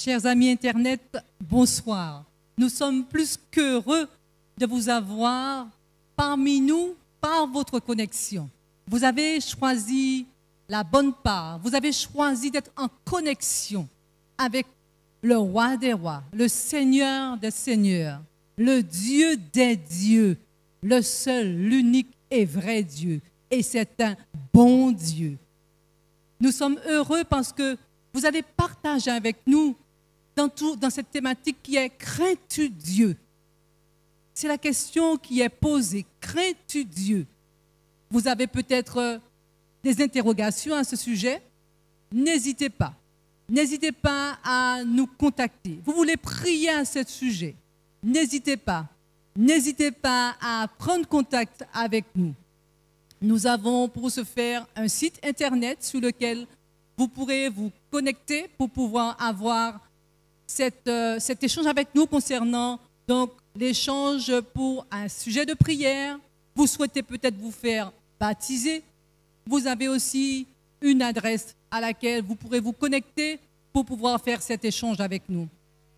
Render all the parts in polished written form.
Chers amis Internet, bonsoir. Nous sommes plus qu'heureux de vous avoir parmi nous par votre connexion. Vous avez choisi la bonne part. Vous avez choisi d'être en connexion avec le roi des rois, le Seigneur des seigneurs, le Dieu des dieux, le seul, l'unique et vrai Dieu. Et c'est un bon Dieu. Nous sommes heureux parce que vous avez partagé avec nous dans cette thématique qui est « Crains-tu Dieu ?» C'est la question qui est posée. Crains-tu Dieu? Vous avez peut-être des interrogations à ce sujet. N'hésitez pas. N'hésitez pas à nous contacter. Vous voulez prier à ce sujet. N'hésitez pas. N'hésitez pas à prendre contact avec nous. Nous avons pour ce faire un site internet sur lequel vous pourrez vous connecter pour pouvoir avoir cet échange avec nous concernant donc l'échange pour un sujet de prière. Vous souhaitez peut-être vous faire baptiser. Vous avez aussi une adresse à laquelle vous pourrez vous connecter pour pouvoir faire cet échange avec nous.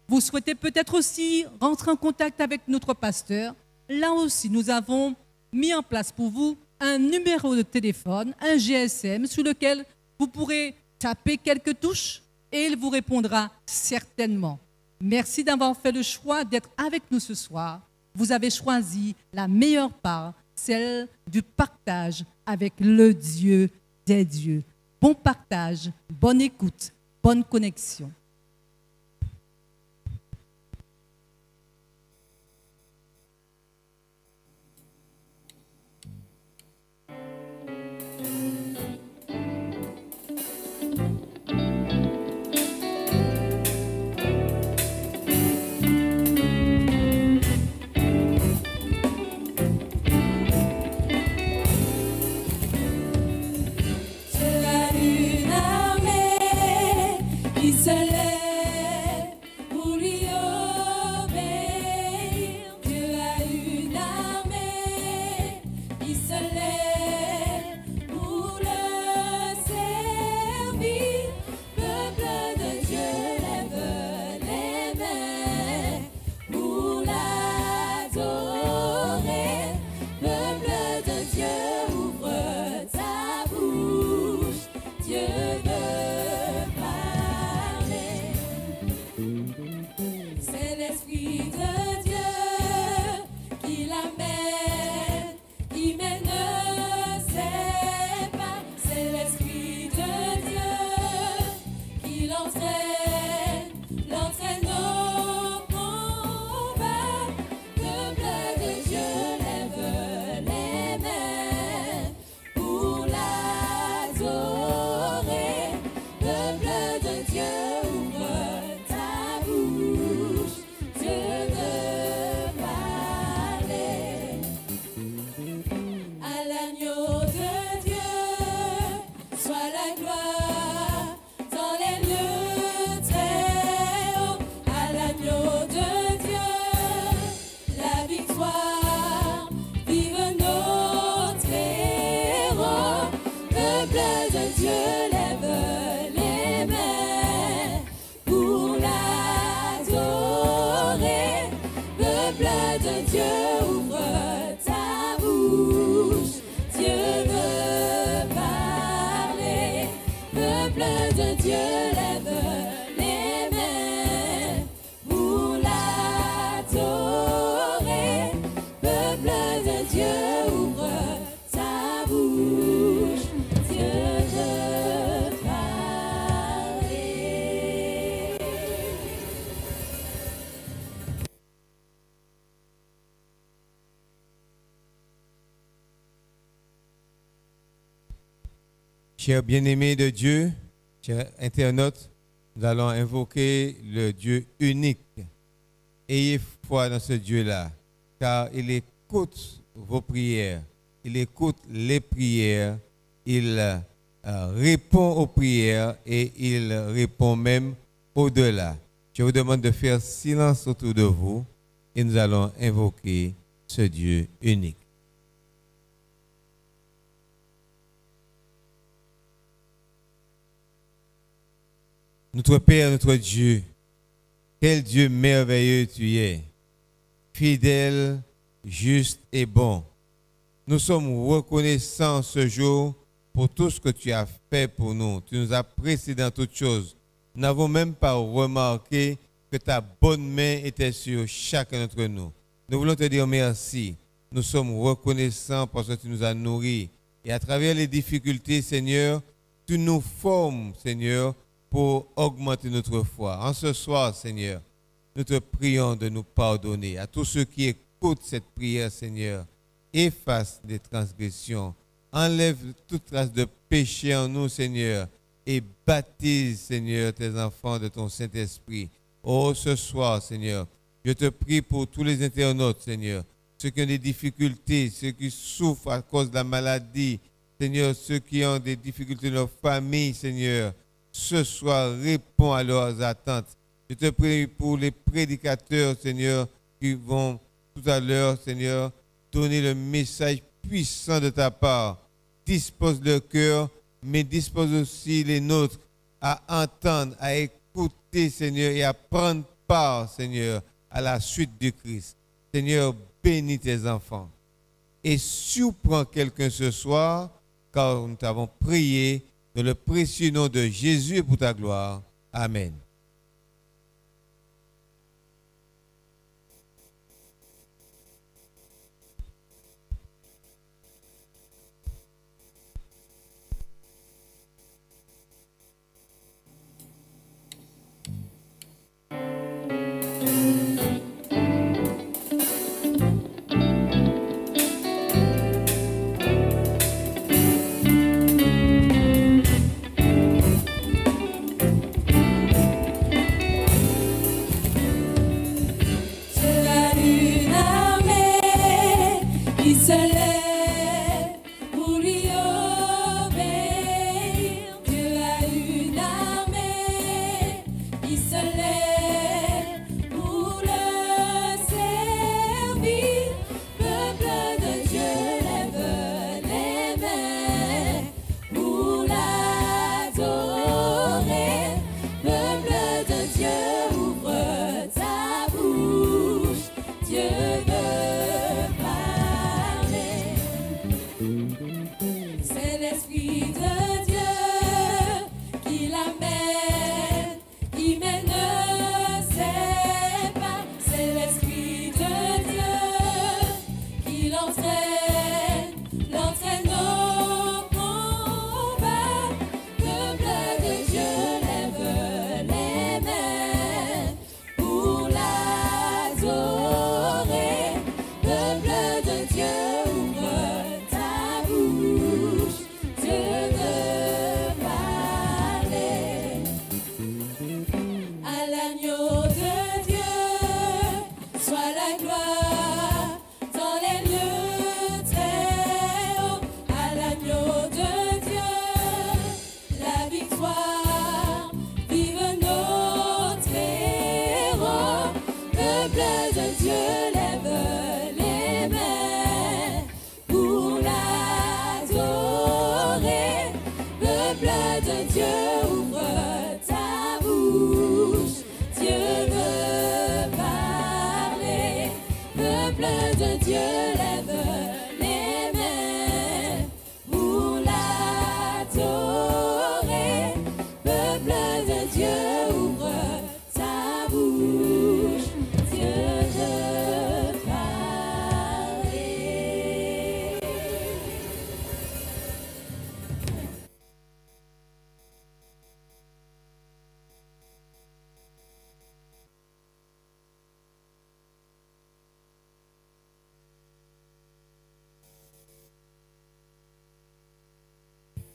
Vous souhaitez peut-être aussi rentrer en contact avec notre pasteur. Là aussi, nous avons mis en place pour vous un numéro de téléphone, un GSM, sur lequel vous pourrez taper quelques touches et il vous répondra certainement. Merci d'avoir fait le choix d'être avec nous ce soir. Vous avez choisi la meilleure part, celle du partage avec le Dieu des dieux. Bon partage, bonne écoute, bonne connexion. Chers bien-aimés de Dieu, chers internautes, nous allons invoquer le Dieu unique. Ayez foi dans ce Dieu-là, car il écoute vos prières, il écoute les prières, il répond aux prières et il répond même au-delà. Je vous demande de faire silence autour de vous et nous allons invoquer ce Dieu unique. Notre Père, notre Dieu, Quel Dieu merveilleux tu es, fidèle, juste et bon. Nous sommes reconnaissants ce jour pour tout ce que tu as fait pour nous. Tu nous as précédés dans toutes choses. Nous n'avons même pas remarqué que ta bonne main était sur chacun d'entre nous. Nous voulons te dire merci. Nous sommes reconnaissants parce que tu nous as nourris. Et à travers les difficultés, Seigneur, tu nous formes, Seigneur, pour augmenter notre foi. En ce soir, Seigneur, nous te prions de nous pardonner. À tous ceux qui écoutent cette prière, Seigneur, efface les transgressions, enlève toute trace de péché en nous, Seigneur, et baptise, Seigneur, tes enfants de ton Saint-Esprit. Oh, ce soir, Seigneur, je te prie pour tous les internautes, Seigneur, ceux qui ont des difficultés, ceux qui souffrent à cause de la maladie, Seigneur, ceux qui ont des difficultés dans leur famille, Seigneur, ce soir, réponds à leurs attentes. Je te prie pour les prédicateurs, Seigneur, qui vont tout à l'heure, Seigneur, donner le message puissant de ta part. Dispose leur cœur, mais dispose aussi les nôtres à entendre, à écouter, Seigneur, et à prendre part, Seigneur, à la suite du Christ. Seigneur, bénis tes enfants et surprends quelqu'un ce soir, car nous t'avons prié dans le précieux nom de Jésus et pour ta gloire. Amen.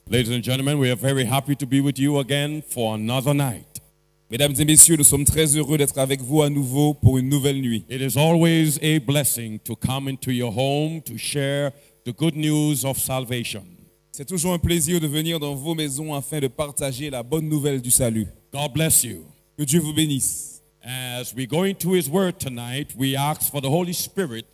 Ladies and gentlemen, we are very happy to be with you again for another night. Mesdames et messieurs, nous sommes très heureux d'être avec vous à nouveau pour une nouvelle nuit. It is always a blessing to come into your home to share the good news of salvation. C'est toujours un plaisir de venir dans vos maisons afin de partager la bonne nouvelle du salut. God bless you. Que Dieu vous bénisse. As we go into His Word tonight, we ask for the Holy Spirit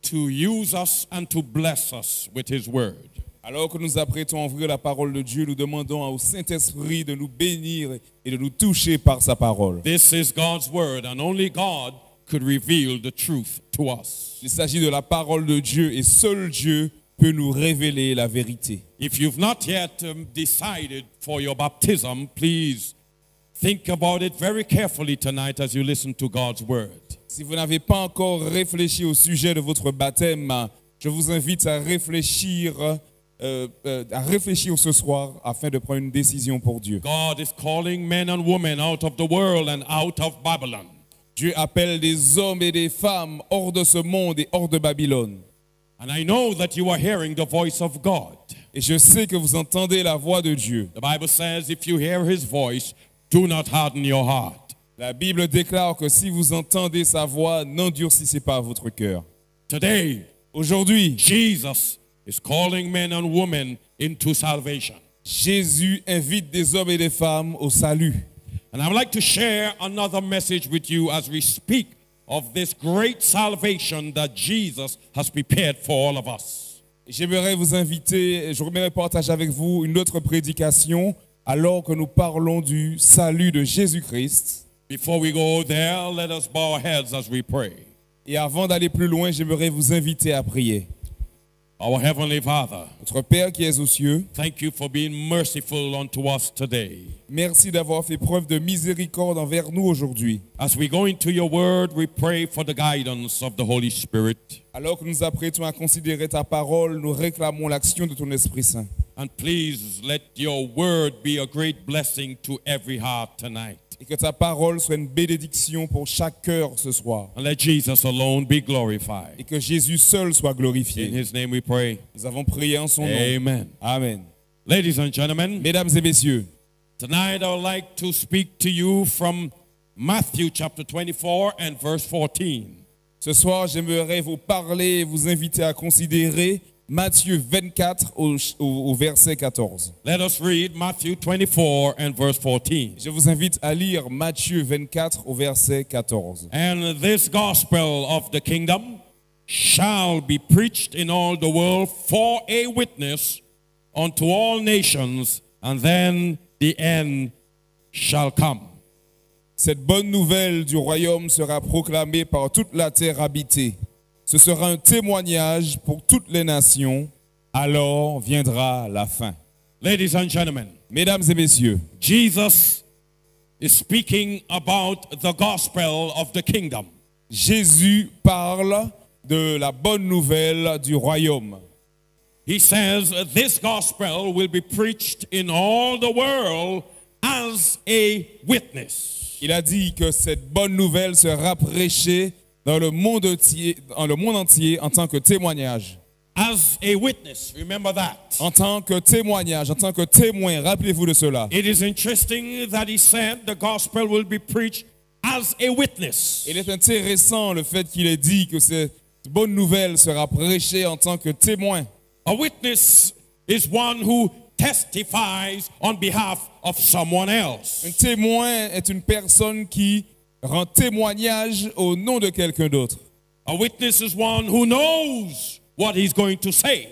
to use us and to bless us with His Word. Alors que nous nous apprêtons à ouvrir la parole de Dieu, nous demandons au Saint-Esprit de nous bénir et de nous toucher par sa parole. This is God's word, and only God could reveal the truth to us. Il s'agit de la parole de Dieu et seul Dieu peut nous révéler la vérité. If you've not yet decided for your baptism, please think about it very carefully tonight as you listen to God's word. Si vous n'avez pas encore réfléchi au sujet de votre baptême, je vous invite à réfléchir ce soir afin de prendre une décision pour Dieu. God is calling men and women out of the world and out of Babylon. Dieu appelle des hommes et des femmes hors de ce monde et hors de Babylone. And I know that you are hearing the voice of God. Et je sais que vous entendez la voix de Dieu. The Bible says, if you hear his voice, do not harden your heart. La Bible déclare que si vous entendez sa voix, n'endurcissez pas votre cœur. Today, Aujourd'hui, Jesus is calling men and women into salvation. Jésus invite des hommes et des femmes au salut. And I would like to share another message with you as we speak of this great salvation that Jesus has prepared for all of us. J'aimerais vous inviter, j'aimerais partager avec vous une autre prédication alors que nous parlons du salut de Jésus-Christ. Before we go there, let us bow our heads as we pray. Et avant d'aller plus loin, j'aimerais vous inviter à prier. Our Heavenly Father, Notre Père qui est aux cieux, thank you for being merciful unto us today. merci d'avoir fait preuve de miséricorde envers nous aujourd'hui. As we go into your word, we pray for the guidance of the Holy Spirit. Alors que nous apprêtons à considérer ta parole, nous réclamons l'action de ton Esprit Saint. And please let your word be a great blessing to every heart tonight. Et que ta parole soit une bénédiction pour chaque cœur ce soir. And let Jesus alone be glorified. Et que Jésus seul soit In glorifié. his name we pray. Nous avons prié en son nom. Amen. Amen. Ladies and gentlemen, Mesdames et messieurs, tonight I would like to speak to you from Matthew chapter 24 and verse 14. ce soir, j'aimerais vous parler et vous inviter à considérer Matthieu 24 au verset 14. Let us read Matthew 24 and verse 14. Je vous invite à lire Matthieu 24 au verset 14. And this gospel of the kingdom shall be preached in all the world for a witness unto all nations, and then the end shall come. Cette bonne nouvelle du royaume sera proclamée par toute la terre habitée. Ce sera un témoignage pour toutes les nations. Alors viendra la fin. Ladies and gentlemen, Mesdames et messieurs, Jesus is speaking about the gospel of the kingdom. Jésus parle de la bonne nouvelle du royaume. He says this gospel will be preached in all the world as a witness. Il a dit que cette bonne nouvelle sera prêchée dans le monde entier en tant que témoignage. As a witness, remember that. En tant que témoignage, en tant que témoin, rappelez-vous de cela. It is interesting that he said the gospel will be preached as a witness. Il est intéressant le fait qu'il ait dit que cette bonne nouvelle sera prêchée en tant que témoin. A witness is one who testifies on behalf of someone else. Un témoin est une personne qui rend témoignage au nom de quelqu'un d'autre. A witness is one who knows what he's going to say.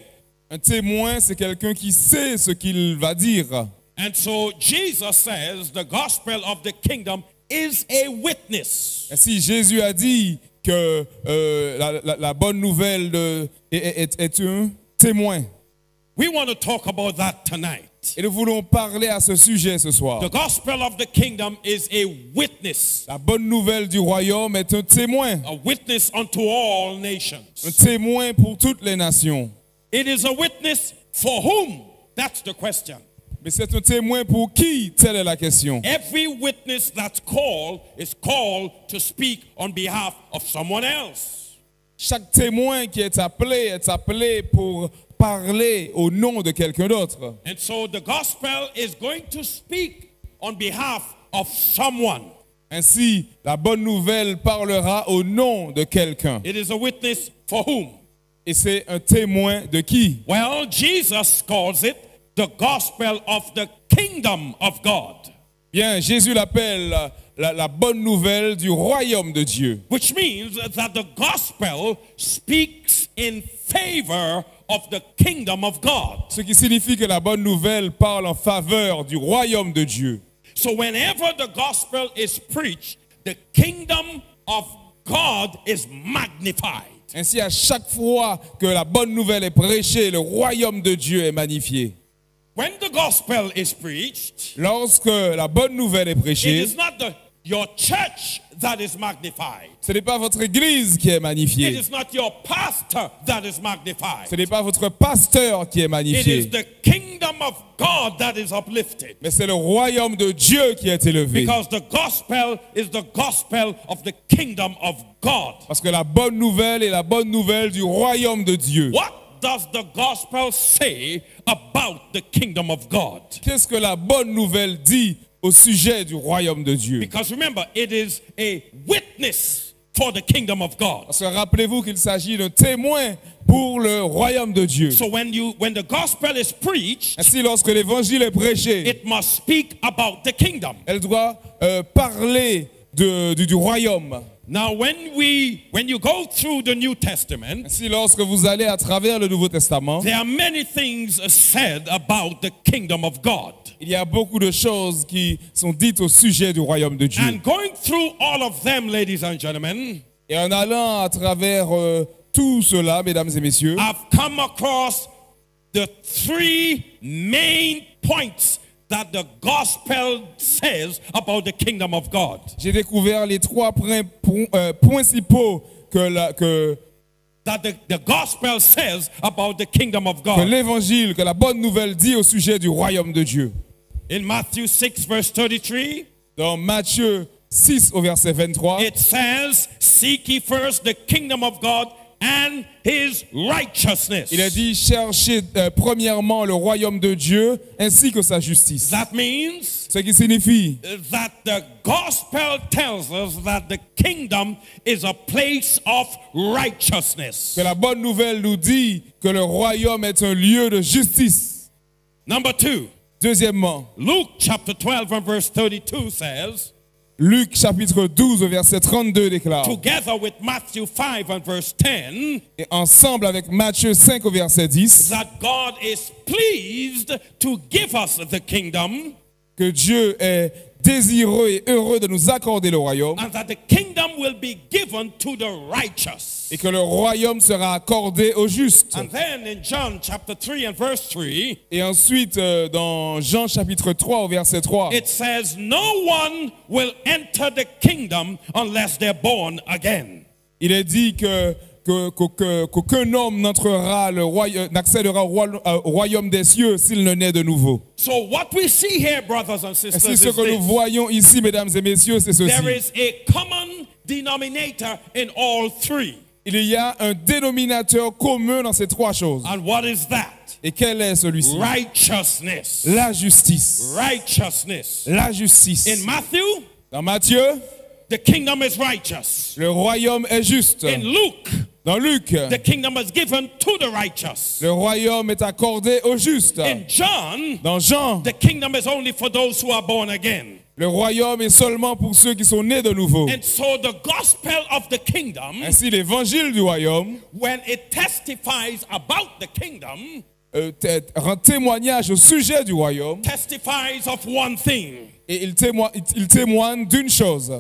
Un témoin, c'est quelqu'un qui sait ce qu'il va dire. And so Jesus says the gospel of the kingdom is a witness. Ainsi, Jésus a dit que la bonne nouvelle est un témoin. We want to talk about that tonight. Et nous voulons parler à ce sujet ce soir. The gospel of the kingdom is a witness. La bonne nouvelle du royaume est un témoin. A witness unto all nations. Un témoin pour toutes les nations. It is a witness for whom? That's the question. Mais c'est un témoin pour qui? Telle est la question. Every witness that's called is called to speak on behalf of someone else. Chaque témoin qui est appelé pour parler au nom de quelqu'un d'autre. And so the gospel is going to speak on behalf of someone. Ainsi, la bonne nouvelle parlera au nom de quelqu'un. It is a witness for whom? Et c'est un témoin de qui? Well, Jesus calls it the gospel of the kingdom of God. Bien, Jésus l'appelle la bonne nouvelle du royaume de Dieu. Which means that the gospel speaks in favor of the kingdom of God. Ce qui signifie que la bonne nouvelle parle en faveur du royaume de Dieu. So whenever the gospel is preached, the kingdom of God is magnified. Ainsi, à chaque fois que la bonne nouvelle est prêchée, le royaume de Dieu est magnifié. When the gospel is preached, Lorsque la bonne nouvelle est it prêchée, is not your church that is magnified. ce n'est pas votre église qui est It magnifiée. is not your pastor that is magnified. Ce n'est pas votre pasteur qui est It is magnifié. the kingdom of God that is uplifted. Mais c'est le royaume de Dieu qui est élevé. Because the gospel is the gospel of the kingdom of God. Parce que la bonne nouvelle est la bonne nouvelle du royaume de Dieu. What does the gospel say about the kingdom of God? Qu'est-ce que la bonne nouvelle dit au sujet du royaume de Dieu? Because remember, it is a witness for the kingdom of God. Parce que rappelez-vous qu'il s'agit d'un témoin pour le royaume de Dieu. So when the gospel is preached, Ainsi, lorsque l'évangile est prêché, it must speak about the kingdom. elle doit parler du royaume. Now when you go through the New Testament, Ainsi, lorsque vous allez à travers le Nouveau Testament, there are many things said about the kingdom of God. il y a beaucoup de choses qui sont dites au sujet du royaume de Dieu. And going through all of them, ladies and gentlemen, Et en allant à travers tout cela, mesdames et messieurs, I've come across the three main points that the gospel says about the kingdom of God. j'ai découvert les trois principaux que That the gospel says about the kingdom of que God. l'évangile, que la bonne nouvelle dit au sujet du royaume de Dieu. In Matthew 6, verse 33, Dans Matthieu 6 au verset 23, it says, seek ye first the kingdom of God and his righteousness. il a dit cherchez premièrement le royaume de Dieu ainsi que sa justice. That means Ce qui signifie that the gospel tells us that the kingdom is a place of righteousness. que la bonne nouvelle nous dit que le royaume est un lieu de justice. Number two, Deuxièmement, Luke chapter 12 and verse 32 says, Luc chapitre 12 au verset 32 déclare, together with Matthew 5 and verse 10, et ensemble avec Matthieu 5 au verset 10, that God is pleased to give us the kingdom que Dieu est désireux et heureux de nous accorder le royaume and that the kingdom will be given to the righteous. et que le royaume sera accordé aux justes. And then in John chapter 3 and verse 3, Et ensuite, dans Jean chapitre 3 au verset 3, it says, no one will enter the kingdom unless they're born again. il est dit qu'aucun homme n'accédera au royaume des cieux s'il ne naît de nouveau. So what we see here, brothers and sisters, Ainsi, is ce que nous this. voyons ici, mesdames et messieurs, c'est ceci. There is a common denominator in all three. Il y a un dénominateur commun dans ces trois choses. And what is that? Et quel est celui-ci? Righteousness. La justice. Righteousness. La justice. In Matthew, Dans Matthieu, the kingdom is righteous. le royaume est juste. In Luke, Dans Luc, the kingdom is given to the righteous. le royaume est accordé aux justes. In John, Dans Jean, the kingdom is only for those who are born again. le royaume est seulement pour ceux qui sont nés de nouveau. And so the gospel of the kingdom, Ainsi, l'évangile du royaume when it testifies about the kingdom, rend témoignage au sujet du royaume testifies of one thing: et il témoigne d'une chose,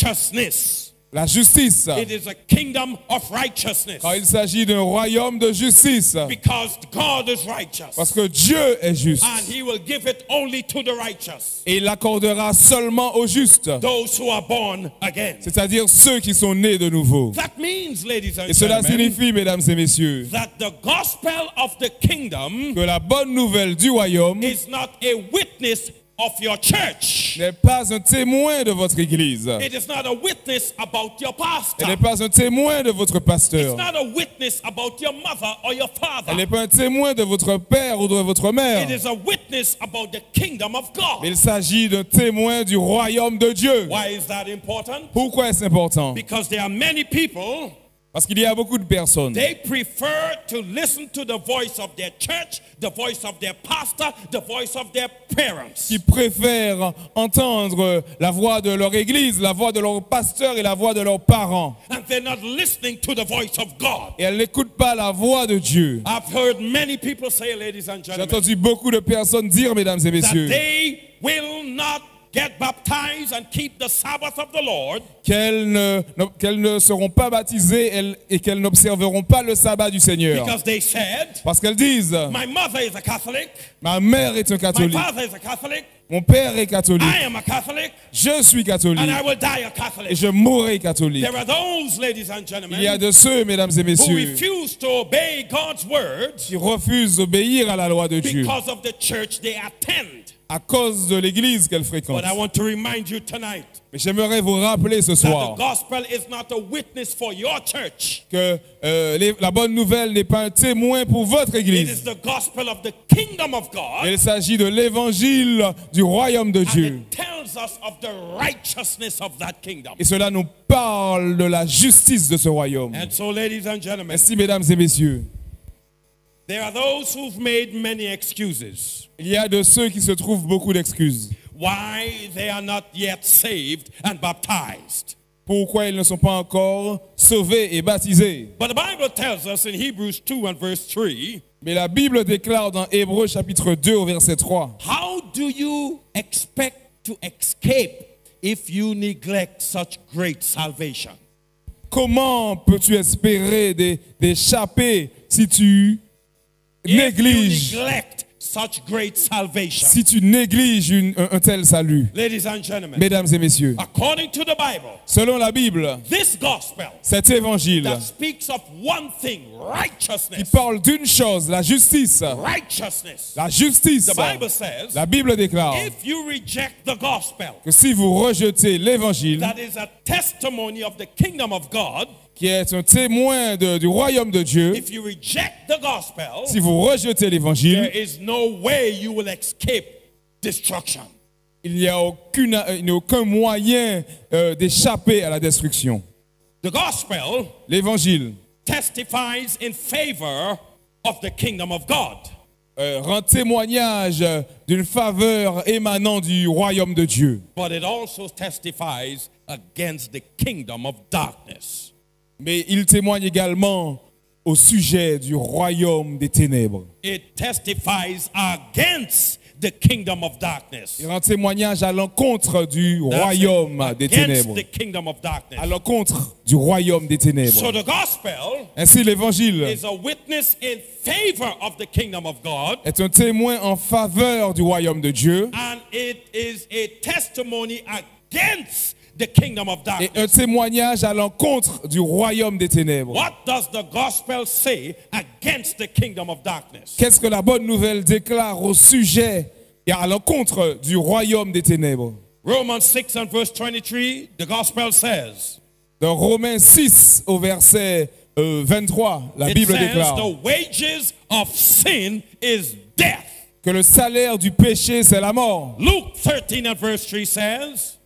righteousness. la justice. It is a kingdom of righteousness. Car il s'agit d'un royaume de justice. Because God is righteous. Parce que Dieu est juste. And he will give it only to the righteous. Et il l'accordera seulement aux justes. Those who are born again. C'est-à-dire ceux qui sont nés de nouveau. That means, ladies and Et cela gentlemen, signifie, mesdames et messieurs, that the gospel of the kingdom que la bonne nouvelle du royaume is not a witness of your church. n'est pas un témoin de votre église. It is not a witness about your pastor. Elle n'est pas un témoin de votre It's pasteur. not a witness about your mother or your father. Elle n'est pas un témoin de votre père ou de votre mère. It is a witness about the kingdom of God. Mais il s'agit d'un témoin du royaume de Dieu. Why is that important? Pourquoi est-ce important? Because there are many people Parce qu'il y a beaucoup de personnes They prefer to listen to the voice of their church, the voice of their pastor, the voice of their parents. qui préfèrent entendre la voix de leur église, la voix de leur pasteur et la voix de leurs parents. And they're not listening to the voice of God. Et elles n'écoutent pas la voix de Dieu. I've heard many people say, ladies and J'ai gentlemen, entendu beaucoup de personnes dire, mesdames et that messieurs, they will not get baptized and keep the Sabbath of the Lord qu'elles ne seront pas baptisées et qu'elles n'observeront pas le sabbat du Seigneur. because they said, Parce qu'elles disent, my mother is a Catholic, ma mère est un my catholique, father is a Catholic, mon père est catholique, I am a Catholic, je suis catholique and I will die a et Catholic. je mourrai catholique. There are those, ladies and Il y a gentlemen, de ceux, mesdames et who messieurs, refuse to obey God's word qui refusent d'obéir à la loi de Dieu because of the church they attend. à cause de l'église qu'elles But fréquentent. I want to remind you tonight Mais j'aimerais vous rappeler ce that soir the gospel is not a witness for your church. que la bonne nouvelle n'est pas un témoin pour votre It église. is the gospel of the kingdom of God. Il s'agit de l'évangile du royaume de And Dieu. it tells us of the righteousness of that kingdom. Et cela nous parle de la justice de ce royaume. And so, ladies and gentlemen, Ainsi, mesdames et messieurs, there are those who've made many excuses il y a de ceux qui se trouvent beaucoup d'excuses. why they are not yet saved and baptized. Pourquoi ils ne sont pas encore sauvés et baptisés. But the Bible tells us in Hebrews 2 and verse 3, Mais la Bible déclare dans Hébreux chapitre 2 au verset 3, how do you expect to escape if you neglect such great salvation? comment peux-tu espérer d'échapper si tu If you négliges, neglect such great salvation. si tu négliges un tel salut? Ladies and gentlemen, Mesdames et messieurs, according to the Bible, selon la Bible, this gospel cet évangile that speaks of one thing, qui righteousness, parle d'une chose, la justice, righteousness. la justice, The Bible says, la Bible déclare if you reject the gospel, que si vous rejetez l'évangile, that is a testimony of the kingdom of God. qui est un témoin du royaume de Dieu, If you reject the gospel, si vous rejetez there l'évangile, is no way you will escape destruction. il n'y a aucun moyen d'échapper à la destruction. The gospel L'évangile testifies in favor of the kingdom of God. rend témoignage d'une faveur émanant du royaume de Dieu. But it also testifies against the kingdom of darkness. Mais il témoigne également au sujet du royaume des ténèbres. It testifies against the kingdom of darkness. Il rend témoignage à l'encontre du That's royaume it. des Against ténèbres. the kingdom of darkness. À l'encontre du royaume des So ténèbres. the gospel Ainsi, l'évangile is a witness in favor of the kingdom of God, est un témoin en faveur du royaume de Dieu and it is a testimony against the kingdom of et un darkness. témoignage à l'encontre du royaume des ténèbres. What does the gospel say against the kingdom of darkness? Qu'est-ce que la bonne nouvelle déclare au sujet et à l'encontre du royaume des ténèbres? Romans 6 and verse 23, the gospel says, Dans Romains 6 au verset 23, la it Bible says déclare the wages of sin is death. que le salaire du péché, c'est la mort. Luke 13 and verse 3 says,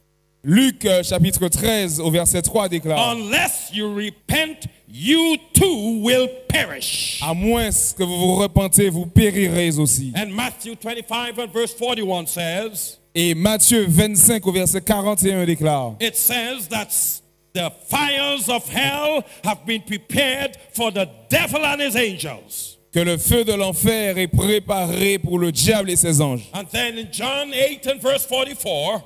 Luc chapitre 13 au verset 3 déclare, unless you repent, you too will perish. à moins que vous vous repentez, vous périrez aussi. And Matthew 25 and verse 41 says, Et Matthieu 25 au verset 41 déclare, it says that the fires of hell have been prepared for the devil and his angels. que le feu de l'enfer est préparé pour le diable et ses anges. And then in John 8 and verse 44,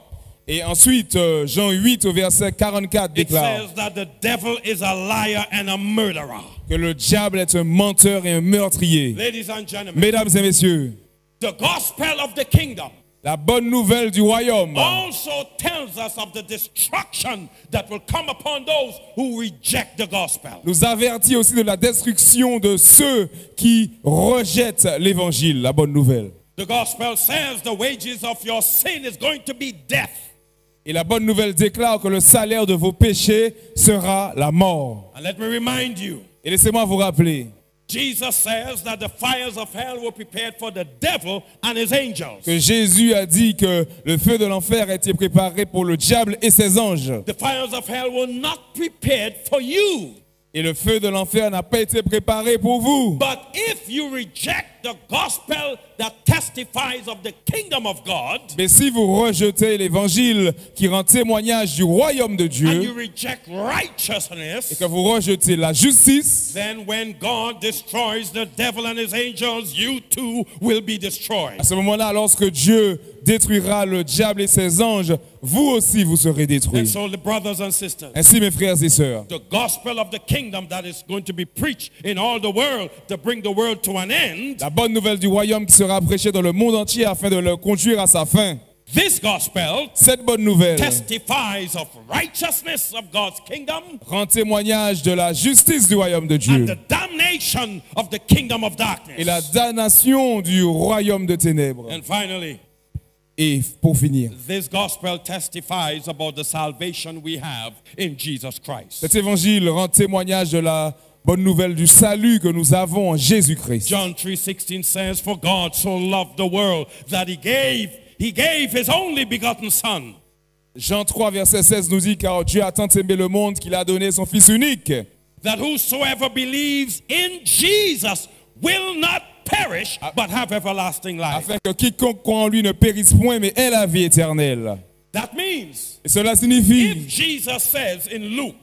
Et ensuite, Jean 8 au verset 44 it déclare says that the devil is a liar and a murderer. que le diable est un menteur et un meurtrier. Ladies and gentlemen, Mesdames et messieurs, the gospel of the kingdom la bonne nouvelle du royaume also tells us of the destruction that will come upon those who reject the gospel. nous avertit aussi de la destruction de ceux qui rejettent l'évangile, la bonne nouvelle. The gospel says the wages of your sin is going to be death. Et la bonne nouvelle déclare que le salaire de vos péchés sera la mort. And let me remind you, Et laissez-moi vous rappeler Jesus says that the fires of hell were prepared for the devil and his angels. que Jésus a dit que le feu de l'enfer a été préparé pour le diable et ses anges. The fires of hell were not prepared for you. Et le feu de l'enfer n'a pas été préparé pour vous. But if you reject the gospel that testifies of the kingdom of God, Mais si vous rejetez l'évangile qui rend témoignage du royaume de and you Dieu reject et righteousness, que vous rejetez la justice, then when God destroys the devil and his angels, you too will be destroyed. à ce moment-là, lorsque Dieu détruira le diable et ses anges, vous aussi vous serez And détruits. so, the brothers and sisters, Ainsi, mes frères et sœurs, the gospel of the kingdom that is going to be preached in all the world to bring the world to an end, la bonne nouvelle du royaume qui sera prêchée dans le monde entier afin de le conduire à sa fin, this gospel cette bonne nouvelle testifies of righteousness of God's kingdom rend témoignage de la justice du royaume de and Dieu the damnation of the kingdom of et la darkness. damnation du royaume de ténèbres. And finally, Et pour finir, this gospel testifies about the salvation we have in Jesus Christ. cet évangile rend témoignage de la bonne nouvelle du salut que nous avons en Jésus-Christ. John 3:16 says, "For God so loved the world that he gave his only begotten son." Jean 3, verset 16 nous dit, car Dieu a tant aimé le monde qu'il a donné son Fils unique, That whosoever believes in Jesus will not perish, but have everlasting life. afin que quiconque croit en lui ne périsse point, mais ait la vie éternelle. That means, Et cela signifie if Jesus says in Luke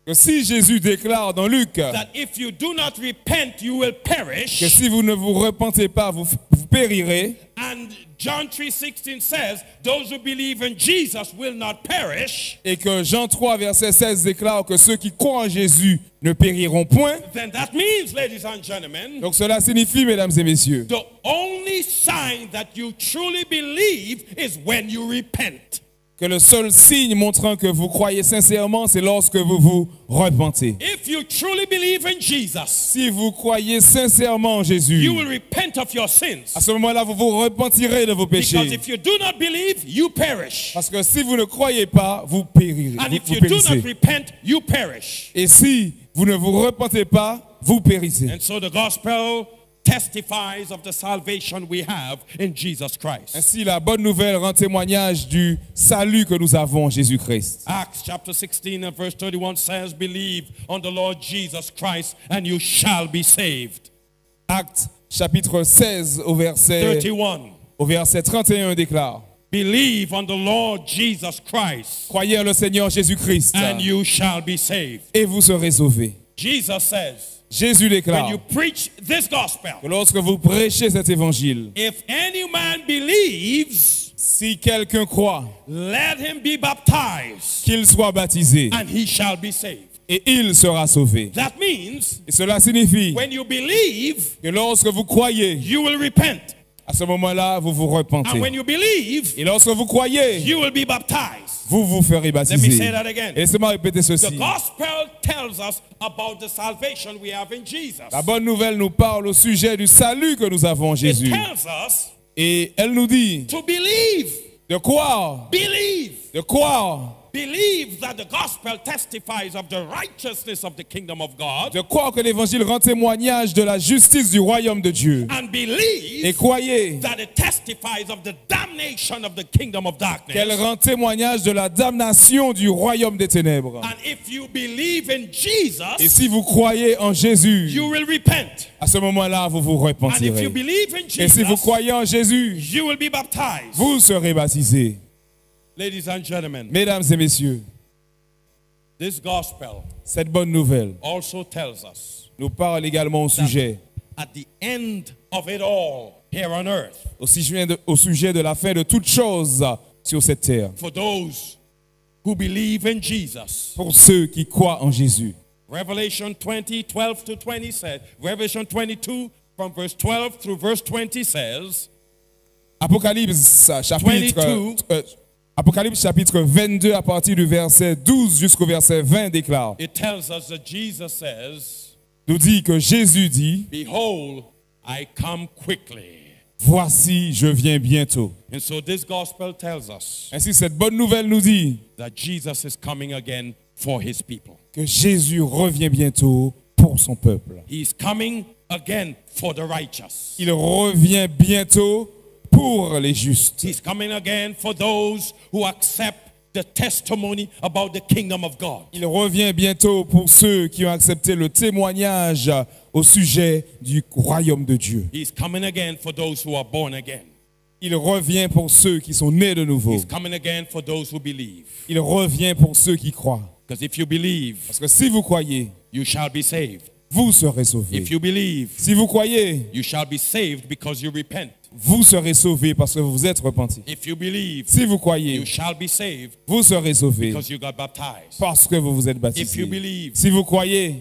que si Jésus déclare dans Luc que that if you do not repent, you will perish, si vous ne vous repentez pas, vous périrez, and John 3:16 says, those who believe in Jesus will not perish, et que Jean 3, verset 16 déclare que ceux qui croient en Jésus ne périront point, then that means, ladies and gentlemen, donc cela signifie, mesdames et messieurs, the only sign that you truly believe is when you repent. que le seul signe montrant que vous croyez sincèrement, c'est lorsque vous vous repentez. If you truly believe in Jesus, Si vous croyez sincèrement en Jésus, you will repent of your sins. à ce moment-là, vous vous repentirez de vos Because péchés. if you do not believe, you perish. Parce que si vous ne croyez pas, vous périrez. And Vous, if vous you do périssez. not repent, you perish. Et si vous ne vous repentez pas, vous périssez. And so the gospel testifies of the salvation we have in Jesus Christ. Ainsi, la bonne nouvelle rend témoignage du salut que nous avons en Jésus-Christ. Acts chapter 16 and verse 31 says, "Believe on the Lord Jesus Christ and you shall be saved." Actes chapitre 16 au verset 31 déclare, Believe on the Lord Jesus Christ croyez en le Seigneur Jésus-Christ and you shall be saved. et vous serez sauvés. Jesus says, Jésus when déclare you preach this gospel, que lorsque vous prêchez cet évangile, if any man believes, si quelqu'un croit, let him be baptized qu'il soit baptisé and he shall be saved. et il sera sauvé. That means Et cela signifie when you believe, que lorsque vous croyez, you will repent. à ce moment-là, vous vous And repentez. when you believe, Et lorsque vous croyez, you will be baptized. vous vous ferez Let me say baptiser. that again. Et laissez-moi répéter The ceci. gospel tells us about the salvation we have in Jesus. La bonne nouvelle nous parle au sujet du salut que nous avons en It Jésus. tells us Et elle nous dit to believe. de croire, Believe. de croire, Believe that the gospel testifies of the righteousness of the kingdom of God. de croire que l'évangile rend témoignage de la justice du royaume de Dieu. And Et believe croyez that it testifies of the damnation of the kingdom of qu'elle darkness. rend témoignage de la damnation du royaume des ténèbres. And if you believe in Et Jesus, si vous croyez en Jésus, you will repent. à ce moment-là, vous vous And if repentirez. you believe in Et si vous Jesus, croyez en Jésus, you will be baptized. vous serez baptisés. Ladies and gentlemen, Mesdames et messieurs, this gospel cette bonne nouvelle also tells us nous parle également au sujet, at the end of it all here on earth, au sujet de la fin de toutes choses sur cette terre, for those who believe in Jesus. pour ceux qui croient en Jésus. Revelation 20, 12 to 20 says, Revelation 22 from verse 12 through verse 20 says, Apocalypse chapitre, 22. Apocalypse chapitre 22 à partir du verset 12 jusqu'au verset 20 déclare, it tells us that Jesus says, nous dit que Jésus dit, "Behold, I come quickly." voici je viens bientôt. And so this gospel tells us Ainsi cette bonne nouvelle nous dit that Jesus is coming again for his people. que Jésus revient bientôt pour son peuple. He's coming again for the righteous. Il revient bientôt pour les justes. He's coming again for those who accept the testimony about the kingdom of God. Il revient bientôt pour ceux qui ont accepté le témoignage au sujet du royaume de Dieu. He's coming again for those who are born again. Il revient pour ceux qui sont nés de nouveau. He's coming again for those who believe. Il revient pour ceux qui croient. Because if you believe, Parce que si vous croyez, you shall be saved. vous serez sauvés. If you believe, Si vous croyez, you shall be saved because you repent. vous serez sauvés parce que vous vous êtes repentis. If you believe, Si vous you croyez, shall be saved vous serez sauvés because you got baptized. parce que vous vous êtes If baptisés. you believe, Si vous croyez,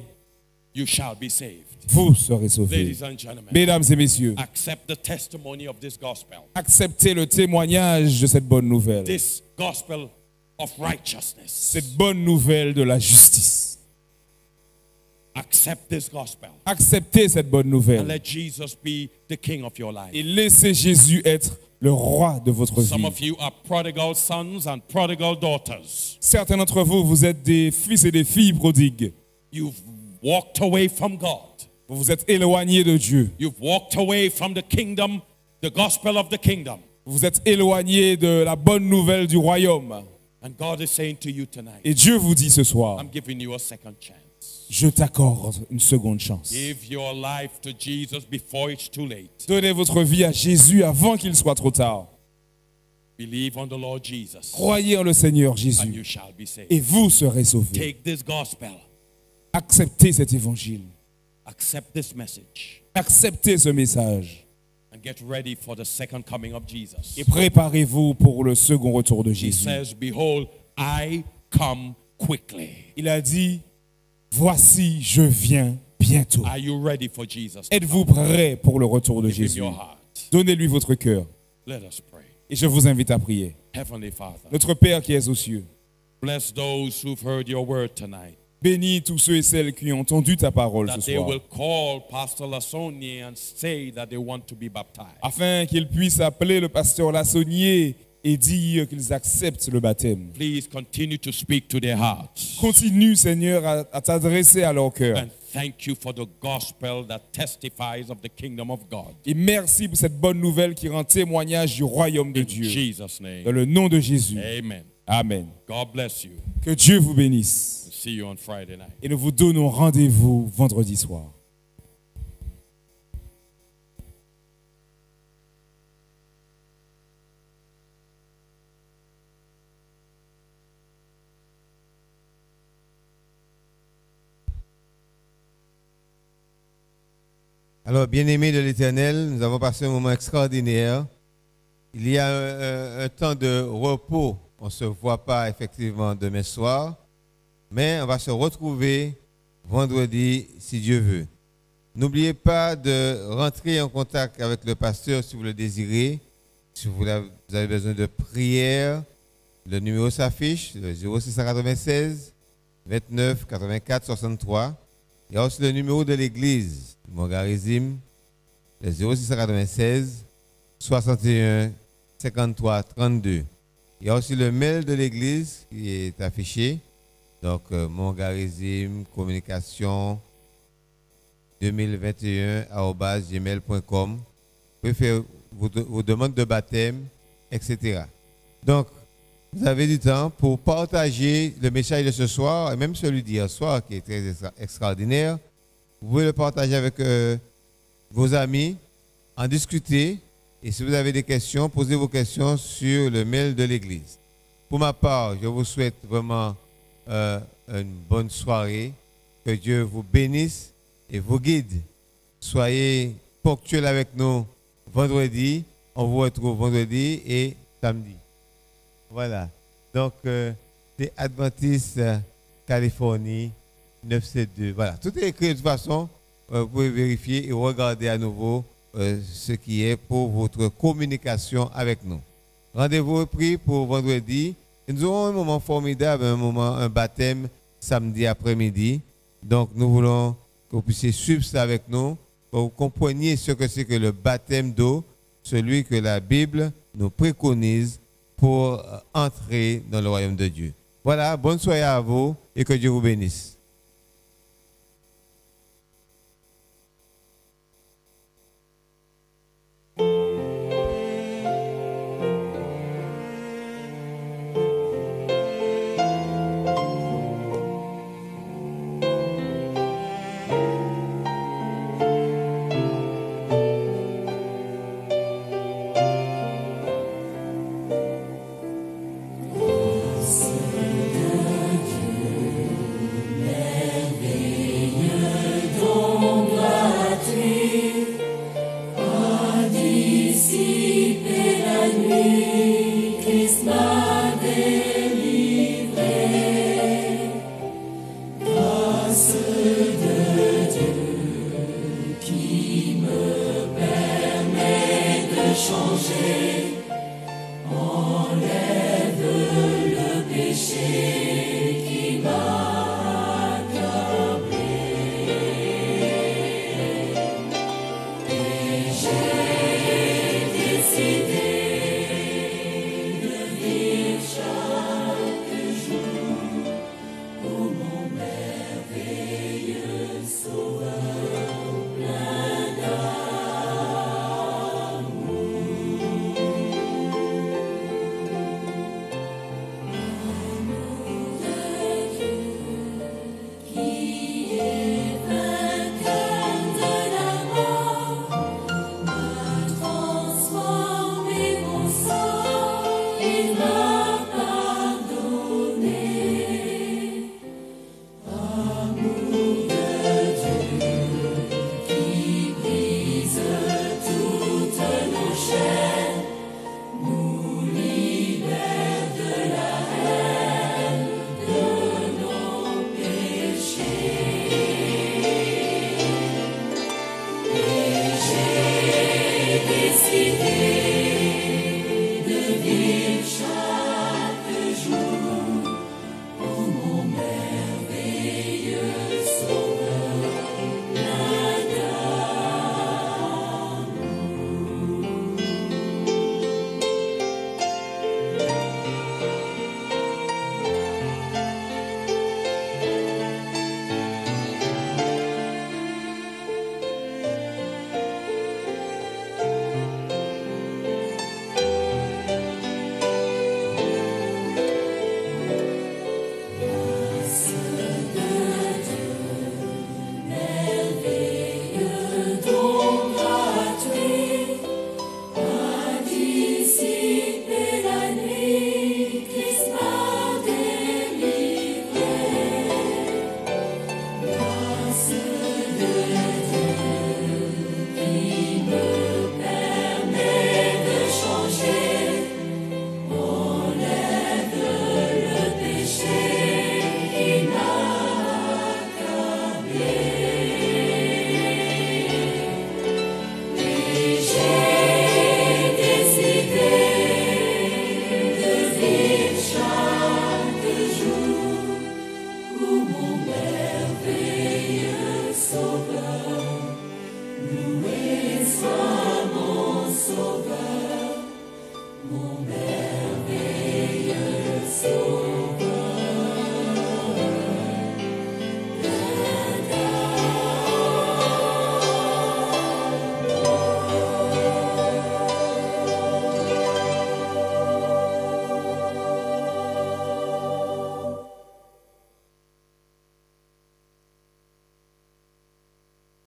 you shall be saved. vous serez sauvés. Ladies and gentlemen, Mesdames et messieurs, accept the testimony of this gospel. acceptez le témoignage de cette bonne nouvelle. This gospel of righteousness. Cette bonne nouvelle de la justice. Accept this gospel Acceptez cette bonne and nouvelle let Jesus be the king of your life. et laissez Jésus être le roi de votre Some vie. of you are prodigal sons and prodigal daughters. Certains d'entre vous, vous êtes des fils et des filles prodigues. You've walked away from God. Vous vous êtes éloignés de Dieu. You've walked away from the kingdom, the gospel of the kingdom. Vous vous êtes éloignés de la bonne nouvelle du royaume. And God is saying to you tonight, Et Dieu vous dit ce soir, I'm giving you a second chance. je t'accorde une seconde chance. Give your life to Jesus before it's too late. Donnez votre vie à Jésus avant qu'il soit trop tard. Believe on the Lord Jesus Croyez en le Seigneur and Jésus you shall be saved. et vous serez sauvés. Take this gospel, Acceptez cet évangile. accept this message, Acceptez ce message and get ready for the second coming of Jesus. et préparez-vous pour le second retour de He Jésus. says, behold, I come quickly. Il a dit, voici, je viens bientôt. Are you ready for Jesus? Êtes-vous prêts pour le retour de Give him Jésus? your heart. Donnez-lui votre cœur Let us pray. et je vous invite à prier. Heavenly Father, Notre Père qui es aux cieux, bless those who've heard your word tonight, bénis tous ceux et celles qui ont entendu ta parole that ce they soir, will call Pastor Lasonier and say that they want to be baptized. afin qu'ils puissent appeler le pasteur Lassonnier et dire qu'ils acceptent le baptême. Please continue to speak to their hearts. Continue, Seigneur, à t'adresser à leur cœur. And thank you for the gospel that testifies of the kingdom of God. Et merci pour cette bonne nouvelle qui rend témoignage du royaume de In Dieu. Jesus' Dans name, le nom de Jésus. amen. Amen. God bless you. Que Dieu vous bénisse. See you on Friday night. Et nous vous donnons rendez-vous vendredi soir. Alors, bien-aimés de l'Éternel, nous avons passé un moment extraordinaire. Il y a un temps de repos. On ne se voit pas effectivement demain soir, mais on va se retrouver vendredi si Dieu veut. N'oubliez pas de rentrer en contact avec le pasteur si vous le désirez. Si vous avez besoin de prière, le numéro s'affiche, le 0696 29 84 63. Il y a aussi le numéro de l'église, Mongarizim, le 0696 61 53 32. Il y a aussi le mail de l'église qui est affiché. Donc, Mongarizim, communication 2021@gmail.com. Vous pouvez faire vos demandes de baptême, etc. Donc, vous avez du temps pour partager le message de ce soir, et même celui d'hier soir, qui est très extraordinaire. Vous pouvez le partager avec vos amis, en discuter. Et si vous avez des questions, posez vos questions sur le mail de l'église. Pour ma part, je vous souhaite vraiment une bonne soirée. Que Dieu vous bénisse et vous guide. Soyez ponctuels avec nous vendredi. On vous retrouve vendredi et samedi. Voilà. Donc, c'est Adventiste Californie 972. Voilà. Tout est écrit de toute façon. Vous pouvez vérifier et regarder à nouveau ce qui est pour votre communication avec nous. Rendez-vous est pris pour vendredi. Et nous aurons un moment formidable, un baptême samedi après-midi. Donc, nous voulons que vous puissiez suivre ça avec nous, que vous compreniez ce que c'est que le baptême d'eau, celui que la Bible nous préconise pour entrer dans le royaume de Dieu. Voilà, bonne soirée à vous et que Dieu vous bénisse.